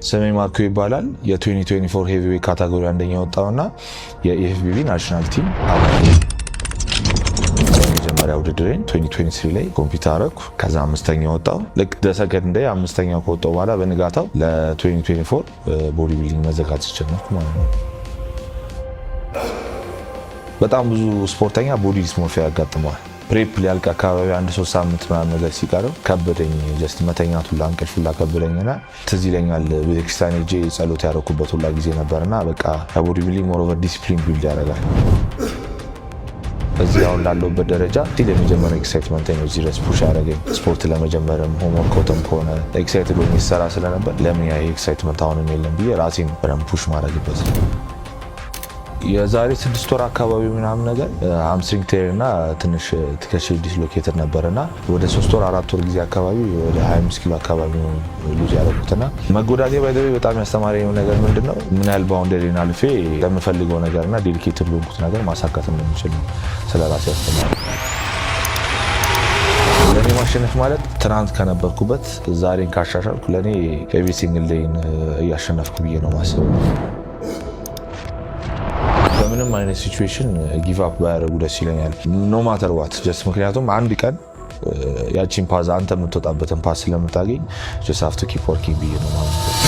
ስሜ ማርኮ ይባላል። የ2024 ሄቪዌት ካቴጎሪ አንደኛ ወጣውና የኤፍቢቢ ናሽናል ቲም አባል። የመጀመሪያ ውድድሬን 2023 ላይ ኮምፒውተር አረኩ። ከዛ አምስተኛ ወጣው። ልክ ደሰከንድ ላይ አምስተኛው ከወጣው በኋላ በንጋታው ለ2024 ቦዲ ቢልዲንግ መዘጋጀት ጀመርኩ ማለት ነው። በጣም ብዙ ስፖርተኛ ቦዲ ዲስሞርፊያ ያጋጥመዋል። ፕሬፕ ሊያልቅ አካባቢ አንድ 3 ሳምንት ምናምን ነገር ሲቀረው ከበደኝ። ጀስት መተኛት ሁላ እንቅልፍ ሁላ ከበደኝና ትዝ ይለኛል ቤተክርስቲያን ሄጄ ጸሎት ያደረኩበት ሁላ ጊዜ ነበርና በቃ ቦዲ ቢልዲንግ ሞር ኦቨር ዲሲፕሊን ቢልድ ያደርጋል። እዚህ አሁን ላለሁበት ደረጃ ሲል የመጀመሪያ ኤክሳይትመንት ነው እዚህ ድረስ ፑሽ ያደረገኝ። ስፖርት ለመጀመርም ሆምወርክም ከሆነ ኤክሳይትድ ሆኜ ስሰራ ስለነበር ለምን ያ ኤክሳይትመንት አሁንም የለም ብዬ ራሴን በደንብ ፑሽ ማድረግበት የዛሬ 6 ወር አካባቢ ምናምን ነገር ሃምስትሪንግ ቴር እና ትንሽ ትከሻ ዲስሎኬትድ ነበርና ወደ 3 ወር 4 ወር ጊዜ አካባቢ ወደ 25 ኪሎ አካባቢ ሉዝ ያደረኩትና መጎዳቴ ባይደው በጣም ያስተማረኝ ነገር ምንድነው ምን ያህል ባውንደሪን አልፌ ለምፈልገው ነገርና ዴዲኬትድ ለሆንኩት ነገር ማሳካት እንደምችል ስለራሴ ያስተማረኝ። ለኔ ማሸነፍ ማለት ትናንት ከነበርኩበት ዛሬን ካሻሻልኩ ለኔ ኤቭሪ ሲንግል ዴይን እያሸነፍኩ ብዬ ነው ማስበው። በምንም አይነት ሲቹዌሽን ጊቭ አፕ ባያደርጉ ደስ ይለኛል። ኖ ማተር ዋት ጀስት ምክንያቱም አንድ ቀን ያቺን ፓዝ አንተ የምትወጣበትን ፓስ ስለምታገኝ ጀስት ሃቭ ቱ ኪፕ ወርኪንግ ብዬ ነው ማለት ነው።